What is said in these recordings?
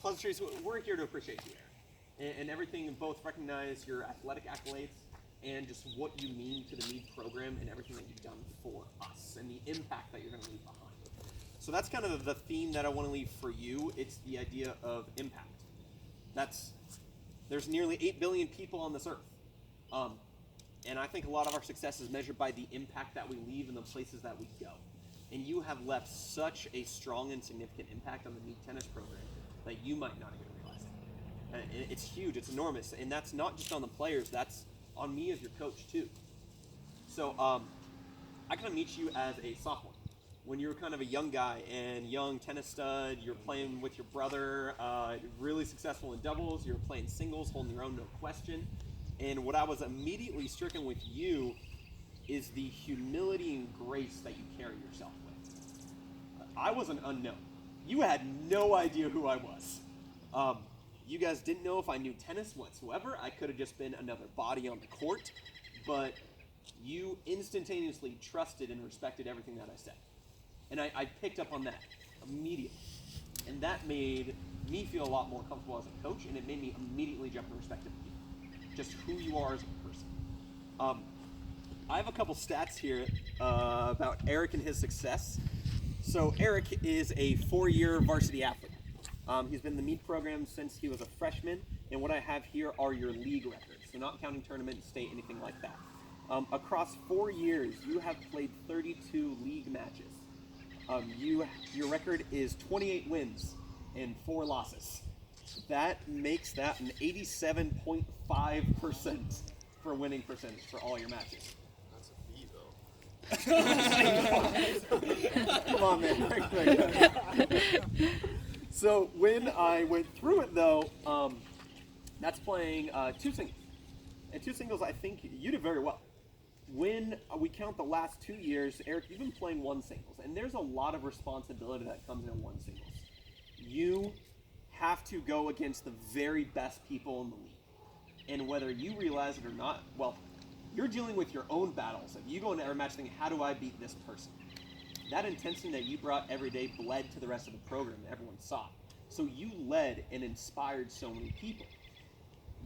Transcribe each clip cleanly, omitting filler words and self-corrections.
pleasantries. We're here to appreciate you, Aaron, and everything, both recognize your athletic accolades and just what you mean to the Mead program and everything that you've done for us and the impact that you're going to leave behind. So that's kind of the theme that I want to leave for you. It's the idea of impact. There's nearly 8 billion people on this earth. And I think a lot of our success is measured by the impact that we leave in the places that we go. And you have left such a strong and significant impact on the Mead tennis program that you might not even realize it. And it's huge, it's enormous. And that's not just on the players, that's on me as your coach too. So I kind of meet you as a sophomore. When you were kind of a young guy and young tennis stud, you're playing with your brother, really successful in doubles, you're playing singles, holding your own, no question. And what I was immediately stricken with you is the humility and grace that you carry yourself with. I was an unknown. You had no idea who I was. You guys didn't know if I knew tennis whatsoever. I could have just been another body on the court, but you instantaneously trusted and respected everything that I said. And I picked up on that immediately. And that made me feel a lot more comfortable as a coach, and it made me immediately jump in respect of you, just who you are as a person. I have a couple stats here about Eric and his success. So Eric is a 4-year varsity athlete. He's been in the Mead program since he was a freshman, and what I have here are your league records, so not counting tournament, state, anything like that. Across 4 years, you have played 32 league matches. Your record is 28 wins and 4 losses. That makes that an 87.5% for winning percentage for all your matches. That's a fee, though. Come on, man. So when I went through it, though, that's playing 2 singles. And 2 singles, I think you did very well. When we count the last 2 years, Eric, you've been playing 1 singles, and there's a lot of responsibility that comes in 1 singles. You have to go against the very best people in the league. And whether you realize it or not, well, you're dealing with your own battles. If you go into every match thinking, how do I beat this person? That intensity that you brought every day bled to the rest of the program that everyone saw. So you led and inspired so many people.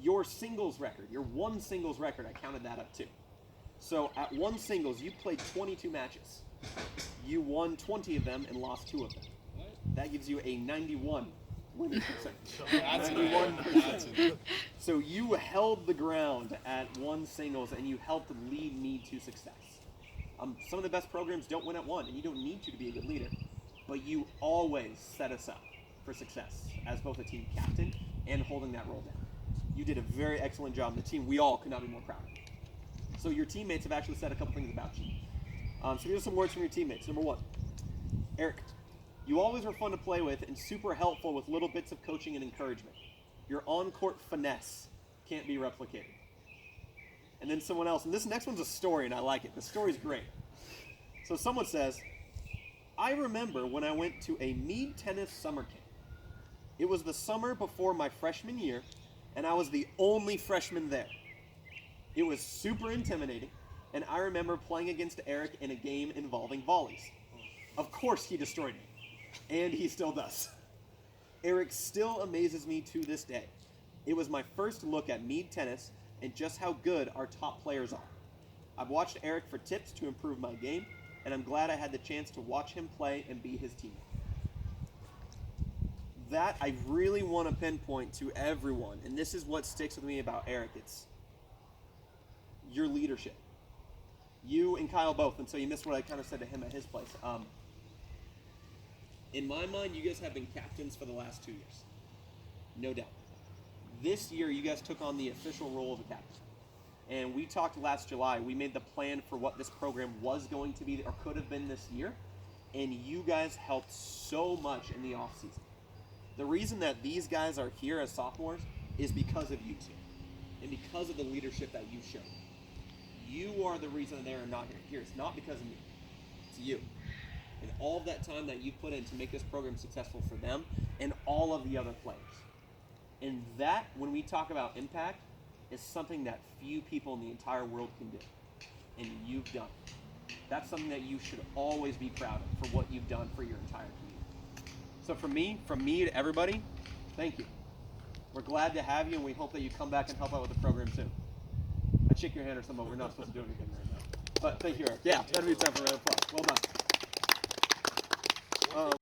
Your singles record, your 1 singles record, I counted that up too. So at 1 singles, you played 22 matches. You won 20 of them and lost 2 of them. That gives you a 91 winning percentage. That's 91%. So you held the ground at 1 singles and you helped lead me to success. Some of the best programs don't win at 1, and you don't need to be a good leader, but you always set us up for success as both a team captain and holding that role down. You did a very excellent job. The team, we all could not be more proud of you. So your teammates have actually said a couple things about you. So here's some words from your teammates. Number 1, Eric, you always were fun to play with and super helpful with little bits of coaching and encouragement. Your on-court finesse can't be replicated. And then someone else, and this next one's a story, and I like it. The story's great. So someone says, I remember when I went to a Mead tennis summer camp. It was the summer before my freshman year, and I was the only freshman there. It was super intimidating, and I remember playing against Eric in a game involving volleys. Of course he destroyed me, and he still does. Eric still amazes me to this day. It was my first look at Mead tennis and just how good our top players are. I've watched Eric for tips to improve my game, and I'm glad I had the chance to watch him play and be his teammate. That I really want to pinpoint to everyone, and this is what sticks with me about Eric. It's your leadership. You and Kyle both, and so you missed what I kind of said to him at his place. In my mind, you guys have been captains for the last 2 years. No doubt. This year, you guys took on the official role of a captain. And we talked last July. We made the plan for what this program was going to be or could have been this year. And you guys helped so much in the offseason. The reason that these guys are here as sophomores is because of you two. And because of the leadership that you showed. You are the reason they are not here. It's not because of me. It's you. And all of that time that you put in to make this program successful for them and all of the other players. And that, when we talk about impact, is something that few people in the entire world can do. And you've done it. That's something that you should always be proud of for what you've done for your entire community. So from me to everybody, Thank you. We're glad to have you, and we hope that you come back and help out with the program soon. I'd shake your hand or something, but we're not supposed to do anything right now. But thank you, Eric. Yeah, that'd be time for a round of applause. Well done.